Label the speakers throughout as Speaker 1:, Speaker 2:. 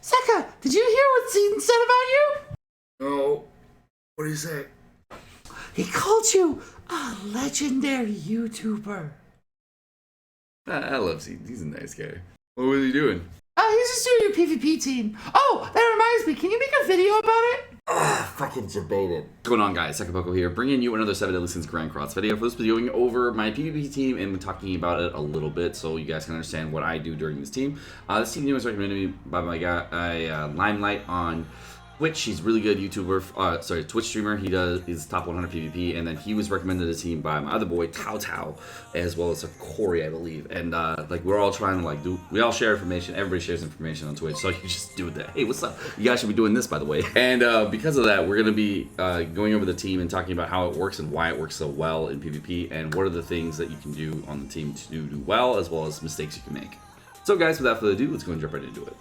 Speaker 1: Seka, did you hear what Seaton said about you?
Speaker 2: No. What do you say?
Speaker 1: He called you a legendary YouTuber.
Speaker 2: I love Seaton. He's a nice guy. What was he doing?
Speaker 1: He's just doing your PvP team. Oh, that reminds me. Can you make a video about it?
Speaker 3: Fucking debated.
Speaker 2: What's going on, guys? Sekapoko here, bringing you another 7 Deadly Sins Grand Cross video. For this video, going over my PvP team and talking about it a little bit so you guys can understand what I do during this team. This team was recommended to me by my guy, Limelight on Twitch. He's a really good YouTuber, Twitch streamer. He's top 100 PvP, and then he was recommended a team by my other boy, Tao, as well as Corey, I believe. And like we're all trying to we all share information. Everybody shares information on Twitch, so you just do that. Hey, what's up? You guys should be doing this, by the way. And because of that, we're gonna be going over the team and talking about how it works and why it works so well in PvP, and what are the things that you can do on the team to do well, as well as mistakes you can make. So, guys, without further ado, let's go and jump right into it.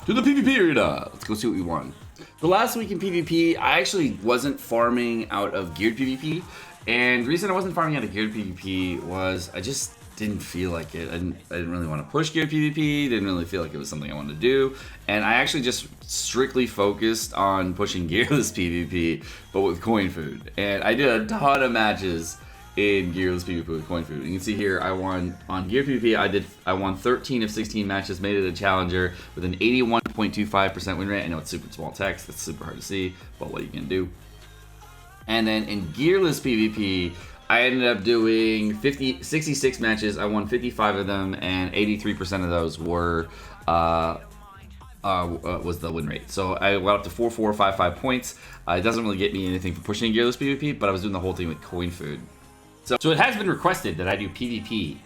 Speaker 2: To the PvP arena. Let's go see what we won. The last week in PvP, I actually wasn't farming out of geared PvP, and the reason I wasn't farming out of geared PvP was I just didn't feel like it. I didn't really want to push geared PvP, didn't really feel like it was something I wanted to do, and I actually just strictly focused on pushing gearless PvP, but with coin food. And I did a ton of matches in gearless PvP with coin food. You can see here I won on gear PvP. I won 13 of 16 matches, made it a challenger with an 81.25% win rate. I know it's super small text, it's super hard to see, but what you can do. And then in gearless PvP, I ended up doing 66 matches. I won 55 of them, and 83% of those were was the win rate. So I went up to 4,455 points. It doesn't really get me anything for pushing gearless PvP, but I was doing the whole thing with coin food. So it has been requested that I do PvP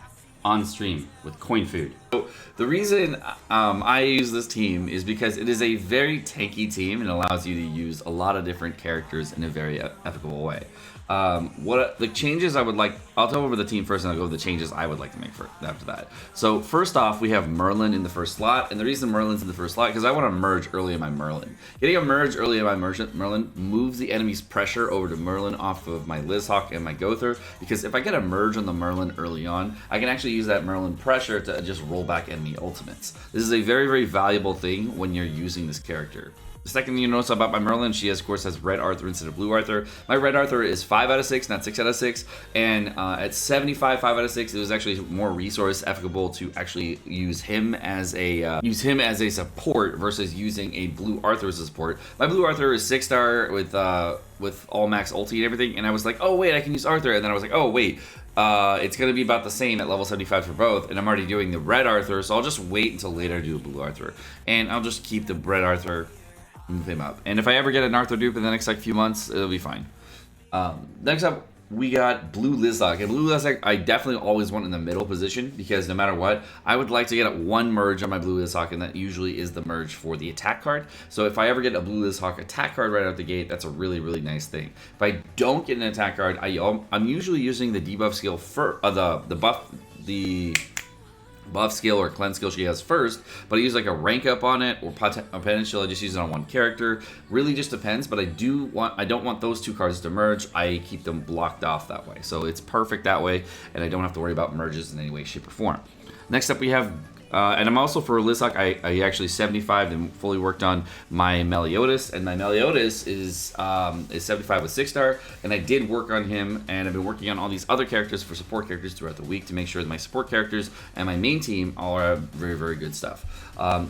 Speaker 2: on stream with coin food. So the reason I use this team is because it is a very tanky team and allows you to use a lot of different characters in a very ethical way. What the changes I would like, I'll go over the team first and I'll go over the changes I would like to make after that. So first off, we have Merlin in the first slot, and the reason Merlin's in the first slot because I want to merge early in my Merlin. Getting a merge early in my Merlin moves the enemy's pressure over to Merlin off of my Lizhawk and my Thur, because if I get a merge on the Merlin early on, I can actually use that Merlin pressure to just roll back enemy ultimates. This is a very, very valuable thing when you're using this character. The second thing you notice about my Merlin, she of course has red Arthur instead of blue Arthur. My red Arthur is 5 out of 6, not 6 out of 6, and at 75, 5 out of 6, it was actually more resource efficable to actually use him as a support versus using a blue Arthur as a support. My blue Arthur is 6-star with all max ulti and everything, and I was like, oh wait, I can use Arthur, and then I was like, oh wait. It's going to be about the same at level 75 for both, and I'm already doing the red Arthur, so I'll just wait until later to do the blue Arthur, and I'll just keep the red Arthur, move him up. And if I ever get an Arthur dupe in the next few months, it'll be fine. Next up, we got blue Lizhawk. And blue Lizhawk, I definitely always want in the middle position, because no matter what, I would like to get one merge on my blue Lizhawk, and that usually is the merge for the attack card. So if I ever get a blue Lizhawk attack card right out the gate, that's a really, really nice thing. If I don't get an attack card, I'm usually using the debuff skill for the buff skill or cleanse skill she has first, but I use like a rank up on it or potential. I just use it on one character. Really just depends, but I don't want those two cards to merge. I keep them blocked off that way, so it's perfect that way, and I don't have to worry about merges in any way, shape, or form. Next up, we have and I'm also for Lizhawk, I actually 75 and fully worked on my Meliodas, and my Meliodas is 75 with 6-star, and I did work on him, and I've been working on all these other characters for support characters throughout the week to make sure that my support characters and my main team all are very, very good stuff.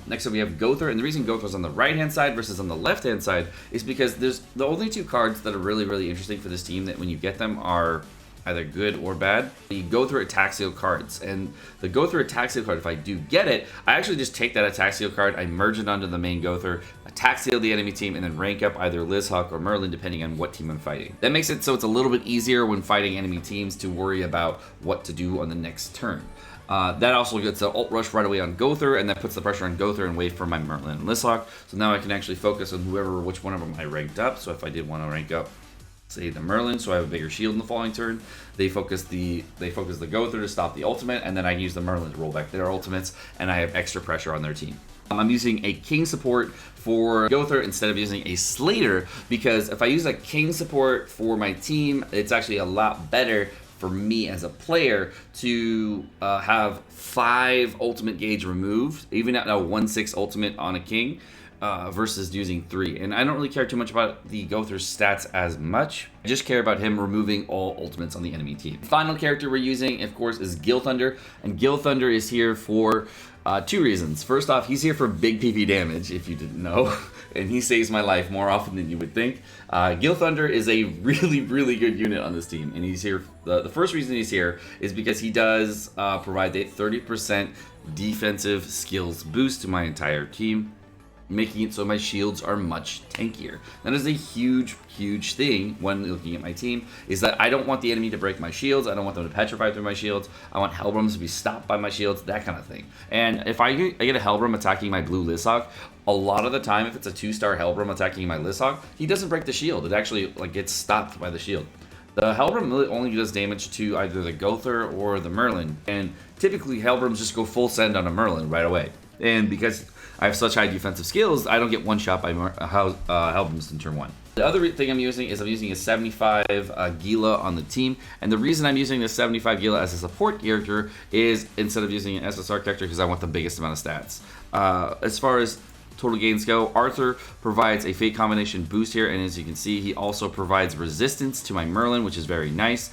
Speaker 2: Next up, we have Thur, and the reason Thur's on the right-hand side versus on the left-hand side is because there's the only two cards that are really, really interesting for this team that when you get them are either good or bad. You go through attack seal cards, and the go through attack seal card, if I do get it, I actually just take that attack seal card, I merge it onto the main Thur, attack seal the enemy team, and then rank up either Lizhawk or Merlin depending on what team I'm fighting. That makes it so it's a little bit easier when fighting enemy teams to worry about what to do on the next turn. That also gets an ult rush right away on Thur, and that puts the pressure on Thur and wait for my Merlin and Lizhawk. So now I can actually focus on which one of them I ranked up. So if I did want to rank up, say, the Merlin, so I have a bigger shield in the following turn, they focus the Thur to stop the ultimate, and then I use the Merlin to roll back their ultimates, and I have extra pressure on their team. I'm using a king support for Thur instead of using a Slater, because if I use a king support for my team, it's actually a lot better for me as a player to have 5 ultimate gauge removed, even at a 1/6 ultimate on a king, versus using 3. And I don't really care too much about the Thur's stats as much. I just care about him removing all ultimates on the enemy team. Final character we're using, of course, is Thur, and Thur is here for 2 reasons. First off, he's here for big PP damage, if you didn't know, and he saves my life more often than you would think. Thur is a really, really good unit on this team, and he's here. The first reason he's here is because he does provide a 30% defensive skills boost to my entire team, making it so my shields are much tankier. That is a huge, huge thing when looking at my team, is that I don't want the enemy to break my shields. I don't want them to petrify through my shields. I want Hellbrums to be stopped by my shields, that kind of thing. And if I get a Hellbrum attacking my blue Lishawk, a lot of the time, if it's a 2-star Hellbrum attacking my Lishawk, he doesn't break the shield. It actually gets stopped by the shield. The Hellbrum really only does damage to either the Thur or the Merlin, and typically Hellbrums just go full send on a Merlin right away. And because I have such high defensive skills, I don't get one shot by Hellbrums in turn 1. The other thing I'm using is a 75 Gila on the team, and the reason I'm using this 75 Gila as a support character is instead of using an SSR character, because I want the biggest amount of stats. As far as total gains go, Thur provides a fate combination boost here, and as you can see, he also provides resistance to my Merlin, which is very nice.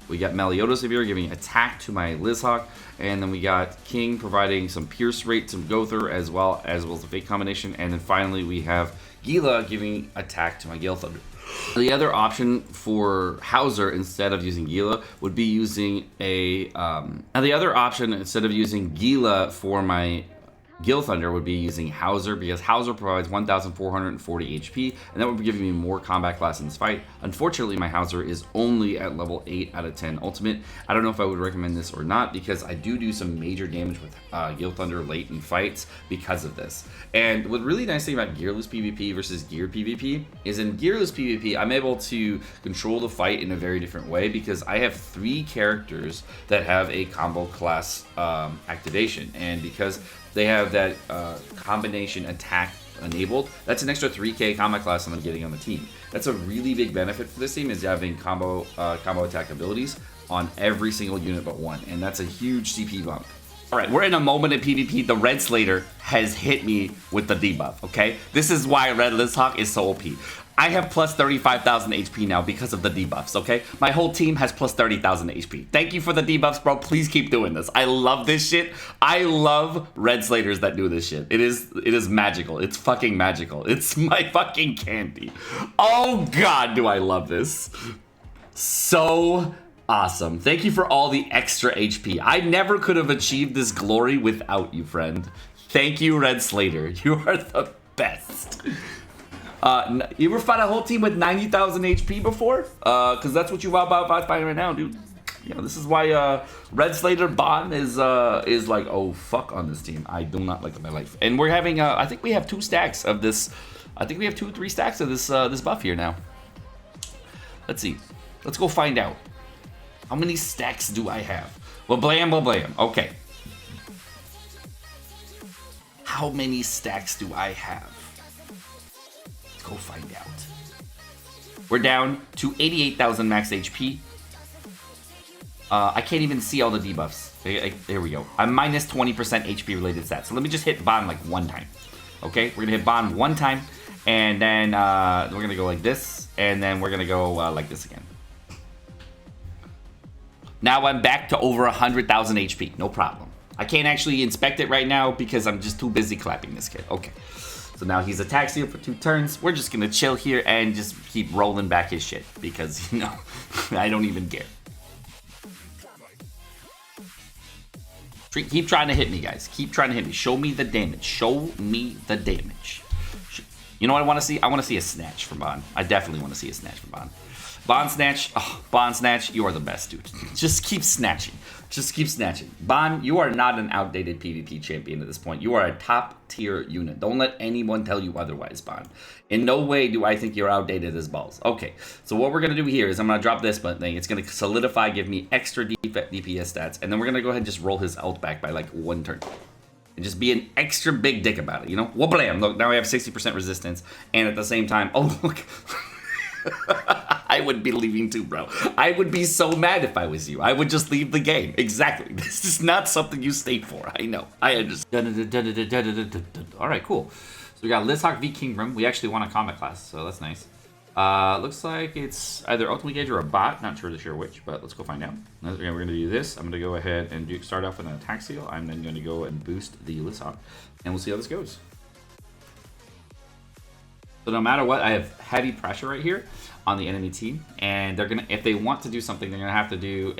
Speaker 2: We got Meliodas here giving attack to my Lishawk, and then we got King providing some pierce rate to Thur as well as the fate combination, and then finally we have Gila giving attack to my Thur. The other option for Hauser instead of using Gila would be using a the other option instead of using Gila for my Thur would be using Hauser, because Hauser provides 1,440 HP, and that would be giving me more combat class in this fight. Unfortunately, my Hauser is only at level 8 out of 10 ultimate. I don't know if I would recommend this or not, because I do some major damage with Thur late in fights because of this. And what really nice thing about gearless PvP versus geared PvP is in gearless PvP, I'm able to control the fight in a very different way, because I have 3 characters that have a combo class activation, and because they have that combination attack enabled, that's an extra 3k combat class that I'm getting on the team. That's a really big benefit for this team, is having combo attack abilities on every single unit but one, and that's a huge CP bump. Alright, we're in a moment in PvP. The Red Slater has hit me with the debuff, okay? This is why Red Lishawk is so OP. I have plus 35,000 HP now because of the debuffs, okay? My whole team has plus 30,000 HP. Thank you for the debuffs, bro. Please keep doing this. I love this shit. I love Red Slaters that do this shit. It is magical. It's fucking magical. It's my fucking candy. Oh god, do I love this. So awesome. Thank you for all the extra HP. I never could have achieved this glory without you, friend. Thank you, Red Slater. You are the best. You ever fought a whole team with 90,000 HP before? Because that's what you've about fighting right now, dude. You know, this is why Red Slater Bond is like, oh fuck on this team. I do not like my life. And we're having, I think we have 2 stacks of this. I think we have 2 or 3 stacks of this this buff here now. Let's see. Let's go find out. How many stacks do I have? Well, blam, well, blam. Okay. How many stacks do I have? Go find out. We're down to 88,000 max HP. I can't even see all the debuffs. There we go. I'm minus 20% HP related stats. So let me just hit Bond like 1 time. Okay, we're gonna hit Bond 1 time, and then we're gonna go like this, and then we're gonna go like this again. Now I'm back to over 100,000 HP. No problem. I can't actually inspect it right now because I'm just too busy clapping this kid. Okay. So now he's attacked you for 2 turns. We're just gonna chill here and just keep rolling back his shit because, you know, I don't even care. Keep trying to hit me, guys. Keep trying to hit me. Show me the damage. Show me the damage. You know what I want to see? I want to see a snatch from Bond. I definitely want to see a snatch from Bond. Bond snatch. Oh, Bond snatch. You are the best, dude. Just keep snatching. Just keep snatching. Bond, you are not an outdated PvP champion at this point. You are a top tier unit. Don't let anyone tell you otherwise, Bond. In no way do I think you're outdated as balls. Okay, so what we're going to do here is I'm going to drop this button thing. It's going to solidify, give me extra DPS stats, and then we're going to go ahead and just roll his ult back by like 1 turn. and just be an extra big dick about it, you know? Well, blam, look, now I have 60% resistance, and at the same time, oh, look. I would be leaving too, bro. I would be so mad if I was you. I would just leave the game. Exactly. This is not something you stayed for. I know. I understand. All right, cool. So we got Lizhawk v Kingdom. We actually won a combat class, so that's nice. Looks like it's either Ultimate Gauge or a bot. Not sure which, but let's go find out. We're going to do this. I'm going to go ahead and start off with an attack seal. I'm then going to go and boost the Lizhawk, and we'll see how this goes. So no matter what, I have heavy pressure right here on the enemy team, and they're gonna, if they want to do something, they're gonna have to do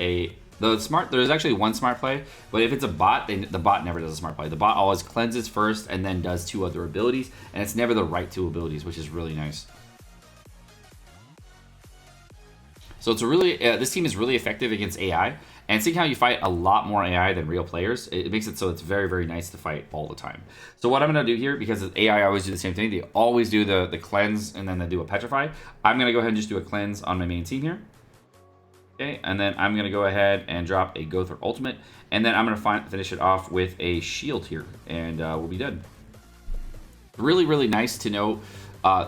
Speaker 2: there's actually one smart play, but if it's a bot, the bot never does a smart play. The bot always cleanses first and then does 2 other abilities, and it's never the right 2 abilities, which is really nice. So it's a really, this team is really effective against AI, and seeing how you fight a lot more AI than real players, it makes it so it's very, very nice to fight all the time. So what I'm going to do here, because AI always do the same thing, they always do the cleanse and then they do a petrify. I'm going to go ahead and just do a cleanse on my main team here. Okay, and then I'm going to go ahead and drop a Thur ultimate, and then I'm going to finish it off with a shield here, and we'll be done. Really, really nice to know.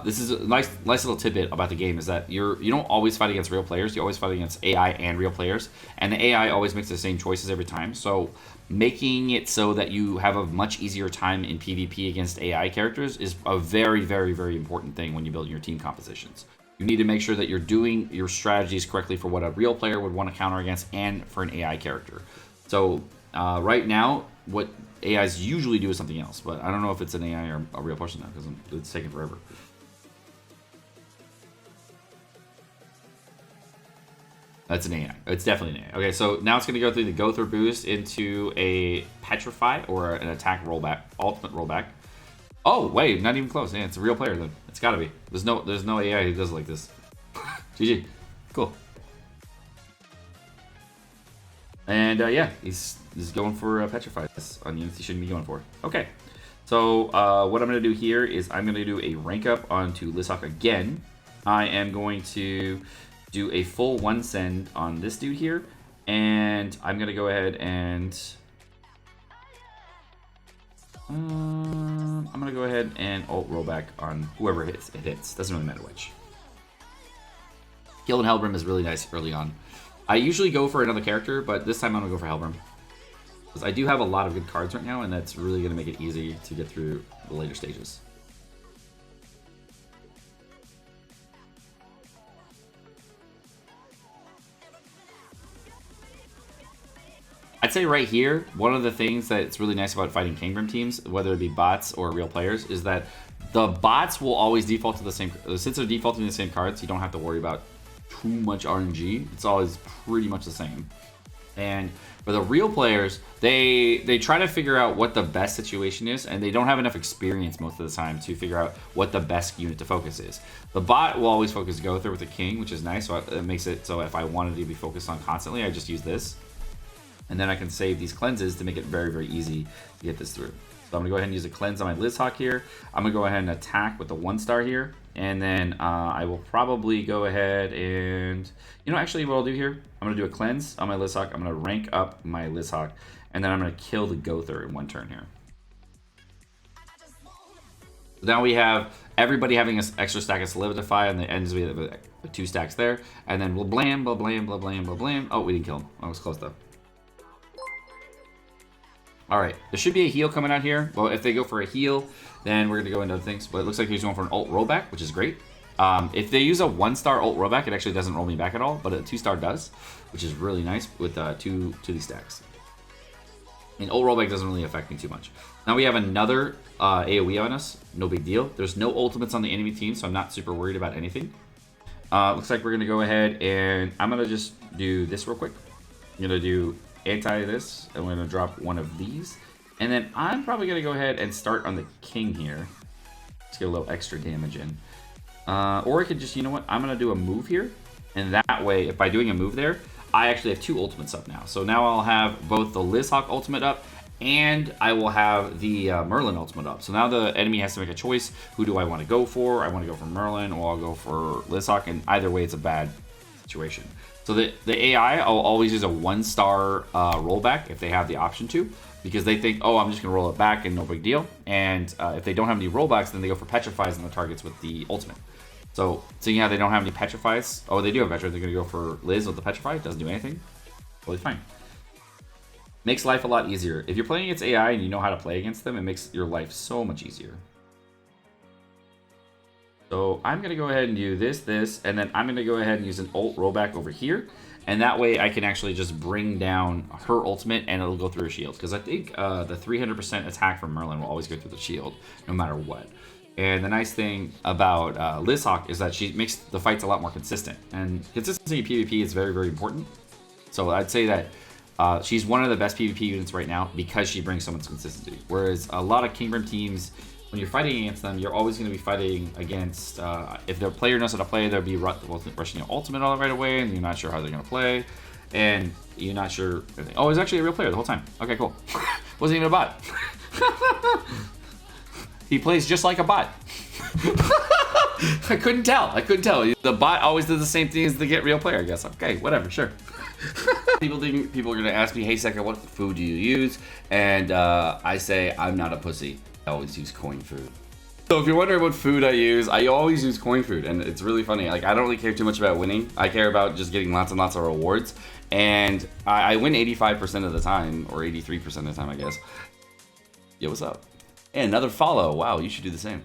Speaker 2: This is a nice little tidbit about the game, is that you don't always fight against real players. You always fight against AI and real players, and the AI always makes the same choices every time. So making it so that you have a much easier time in PvP against AI characters is a very, very, very important thing when you build your team compositions. You need to make sure that you're doing your strategies correctly for what a real player would want to counter against and for an AI character. So right now, what AIs usually do is something else, but I don't know if it's an AI or a real person now, because it's taking forever. That's an AI. It's definitely an AI. Okay, so now it's going to go through the Thur boost into a Petrify or an attack rollback, ultimate rollback. Oh, wait, not even close. Yeah, it's a real player then. It's got to be. There's no AI who does it like this. GG. Cool. And yeah, he's going for Petrify. That's on units he shouldn't be going for. Okay. So what I'm going to do here is I'm going to do a rank up onto Lizhawk again. I am going to do a full 1 send on this dude here, and I'm gonna go ahead and I'm gonna go ahead and ult rollback on whoever it hits. Doesn't really matter which. Killing Hellbrim is really nice early on. I usually go for another character, but this time I'm gonna go for Hellbrim, because I do have a lot of good cards right now, and that's really gonna make it easy to get through the later stages. I'd say right here, one of the things that's really nice about fighting Kingdom teams, whether it be bots or real players, is that the bots will always default to the same. Since they're defaulting the same cards, you don't have to worry about too much RNG. It's always pretty much the same. And for the real players, they try to figure out what the best situation is, and they don't have enough experience most of the time to figure out what the best unit to focus is. The bot will always focus Thur with the king, which is nice. So it makes it so if I wanted to be focused on constantly, I just use this. And then I can save these cleanses to make it very, very easy to get this through. So I'm gonna go ahead and use a cleanse on my Lizhawk here. I'm gonna go ahead and attack with the 1-star here. And then I will probably go ahead and, actually what I'll do here, I'm gonna do a cleanse on my Lizhawk. I'm gonna rank up my Lizhawk, and then I'm gonna kill the Thur in 1 turn here. So now we have everybody having an extra stack of Solidify, and the ends we have 2 stacks there. And then we'll blam, blah, blam, blah, blam, blah, blam. Oh, we didn't kill him. I was close though. Alright, there should be a heal coming out here. Well, if they go for a heal, then we're going to go into other things. But it looks like he's going for an ult rollback, which is great. If they use a 1-star ult rollback, it actually doesn't roll me back at all. But a 2-star does, which is really nice with 2 of these stacks. And ult rollback doesn't really affect me too much. Now we have another AoE on us. No big deal. There's no ultimates on the enemy team, so I'm not super worried about anything. Looks like we're going to go ahead and I'm going to just do this real quick. I'm going to do anti this, and we're going to drop 1 of these, and then I'm probably going to go ahead and start on the king here. Let's get a little extra damage in, or I could just, I'm going to do a move here, and that way, if by doing a move there, I actually have 2 ultimates up now. So now I'll have both the Lizhawk ultimate up, and I will have the Merlin ultimate up. So now the enemy has to make a choice. Who do I want to go for? I want to go for Merlin, or I'll go for Lizhawk, and either way it's a bad situation. So the AI, I'll always use a 1-star rollback if they have the option to. because they think, oh, I'm just going to roll it back and no big deal. And if they don't have any rollbacks, then they go for petrifies on the targets with the ultimate. So seeing how they don't have any petrifies, oh, they do have petrify, they're going to go for Liz with the petrify. It doesn't do anything. Totally fine. Makes life a lot easier. If you're playing against AI and you know how to play against them, it makes your life so much easier. So I'm going to go ahead and do this, and then I'm going to go ahead and use an ult rollback over here. And that way I can actually just bring down her ultimate and it'll go through her shield. Because I think the 300% attack from Merlin will always go through the shield, no matter what. And the nice thing about Lizhawk is that she makes the fights a lot more consistent. And consistency in PvP is very, very important. So I'd say that she's one of the best PvP units right now because she brings so much consistency. Whereas a lot of Kingdom teams, when you're fighting against them, you're always going to be fighting against, if the player knows how to play, they'll be rushing your ultimate all right away, and you're not sure how they're going to play, and you're not sure. Oh, it's actually a real player the whole time. Okay, cool. Wasn't even a bot. He plays just like a bot. I couldn't tell. The bot always does the same thing as the get real player, I guess. Okay, whatever, sure. People are going to ask me, hey, Seka, what food do you use? And I say, I'm not a pussy. I always use coin food. So if you're wondering what food I use, I always use coin food, and it's really funny. Like, I don't really care too much about winning. I care about just getting lots and lots of rewards, and I win 85% of the time, or 83% of the time, I guess. Yo, what's up? And another follow. Wow, you should do the same.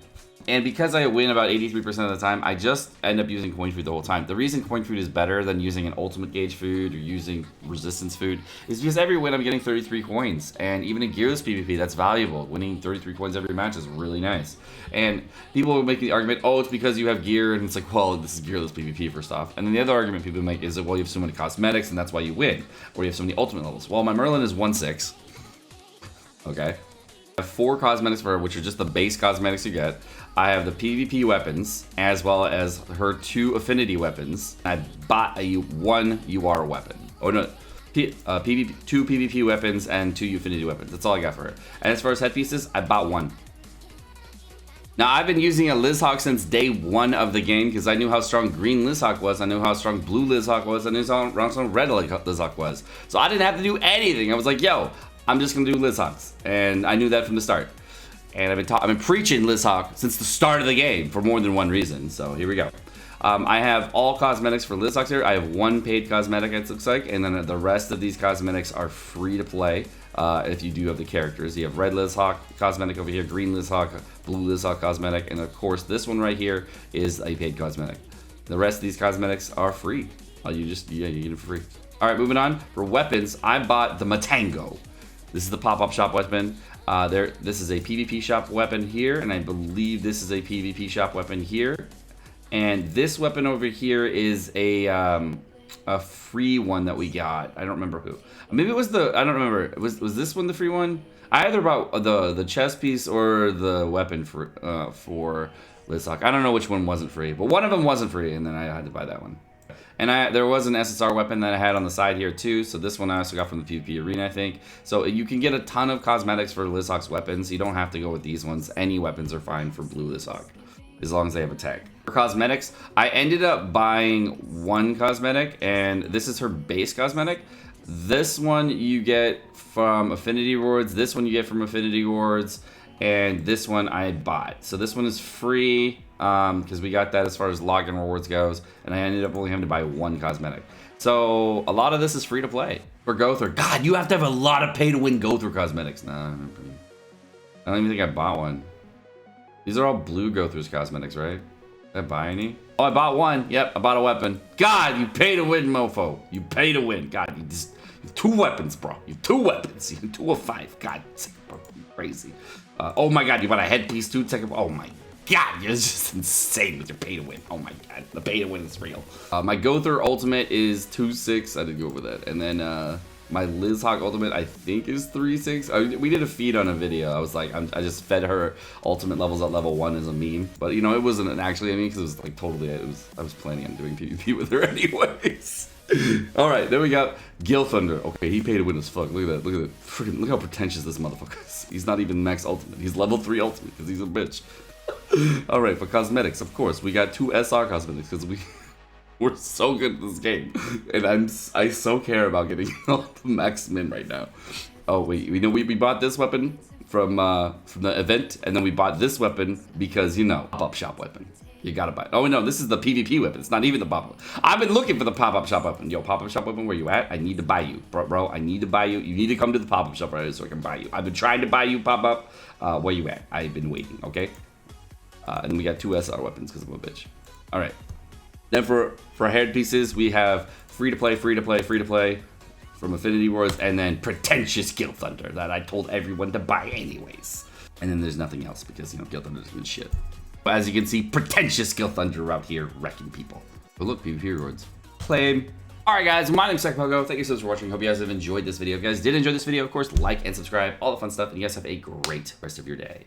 Speaker 2: And because I win about 83% of the time, I just end up using coin food the whole time. The reason coin food is better than using an ultimate gauge food or using resistance food is because every win I'm getting 33 coins. And even in gearless PvP, that's valuable. Winning 33 coins every match is really nice. And people will make the argument, oh, it's because you have gear. And it's like, well, this is gearless PvP first off. And then the other argument people make is that, well, you have so many cosmetics and that's why you win. Or you have so many ultimate levels. Well, my Merlin is 1/6. Okay. I have 4 cosmetics for her, which are just the base cosmetics you get. I have the PvP weapons, as well as her 2 affinity weapons. I bought a 1 UR weapon. Oh no, 2 PvP weapons and 2 affinity weapons. That's all I got for her. And as far as headpieces, I bought 1. Now, I've been using a Lizhawk since day 1 of the game because I knew how strong green Lizhawk was, I knew how strong blue Lizhawk was, I knew how strong red Lizhawk was. So I didn't have to do anything. I was like, yo, I'm just gonna do Lizhawks. And I knew that from the start. And I've been preaching Lizhawk since the start of the game for more than one reason. So here we go. I have all cosmetics for Lizhawks here. I have 1 paid cosmetic, it looks like, and then the rest of these cosmetics are free to play if you do have the characters. You have red Lizhawk cosmetic over here, green Lizhawk, blue Lizhawk cosmetic, and of course this one right here is a paid cosmetic. The rest of these cosmetics are free. You get it for free. All right, moving on. For weapons, I bought the Matango. This is the pop-up shop weapon. This is a PvP shop weapon here, and I believe this is a PvP shop weapon here. And this weapon over here is a free one that we got. I don't remember who. Maybe it was I don't remember. Was this one the free one? I either bought the chest piece or the weapon for Lizhawk. I don't know which one wasn't free, but one of them wasn't free, and then I had to buy that one. And there was an SSR weapon that I had on the side here too. So this one I also got from the PvP arena, I think. So you can get a ton of cosmetics for Lizhawk's weapons. You don't have to go with these ones. Any weapons are fine for blue Lizhawk, as long as they have a tag. For cosmetics, I ended up buying 1 cosmetic, and this is her base cosmetic. This one you get from Affinity Rewards. This one you get from Affinity Rewards. And this one I bought. So this one is free because we got that as far as login rewards goes, and I ended up only having to buy 1 cosmetic. So a lot of this is free to play. For Thur, God, you have to have a lot of pay to win Thur cosmetics. Nah, I don't even think I bought one. These are all blue Thur's cosmetics, right? Did I buy any? Oh, I bought 1. Yep, I bought a weapon. God, you pay to win, mofo. You pay to win. God, you have 2 weapons, bro. You have 2 weapons. You have 2 of 5. God, bro, you're crazy. Oh my God, you bought a headpiece too? Oh my God, you're just insane with your pay to win. Oh my God, the pay to win is real. My Thur ultimate is 2/6. I didn't go over that. And then my Lizhawk ultimate, I think, is 3/6. We did a feed on a video. I was like, I just fed her ultimate levels at level 1 as a meme. But you know, it wasn't actually a meme because it was like totally, I was planning on doing PvP with her anyways. All right, there we go. Gil Thunder. Okay, he paid to win as fuck. Look at that. Look at that. Freaking, look how pretentious this motherfucker is. He's not even max ultimate. He's level 3 ultimate because he's a bitch. All right, for cosmetics, of course, we got 2 SR cosmetics because we're so good at this game, and I so care about getting all the max min right now. Oh wait, we know we bought this weapon from the event, and then we bought this weapon because, you know, pop-up shop weapon. You gotta buy it. Oh no, this is the PvP weapon. It's not even the pop-up. I've been looking for the pop-up shop weapon. Yo, pop-up shop weapon, where you at? I need to buy you, bro. I need to buy you. You need to come to the pop-up shop right so I can buy you. I've been trying to buy you, pop-up. Where you at? I've been waiting. Okay. And then we got 2 SR weapons because I'm a bitch. All right. Then for headpieces, we have free to play from Affinity Wars, and then pretentious Guild Thunder that I told everyone to buy anyways. And then there's nothing else because, you know, Guild Thunder is good shit. But as you can see, pretentious Guild Thunder out here wrecking people. But look, PvP rewards. Claim. Alright guys, my name's Sekapoko. Thank you so much for watching. Hope you guys have enjoyed this video. If you guys did enjoy this video, of course, like and subscribe, all the fun stuff, and you guys have a great rest of your day.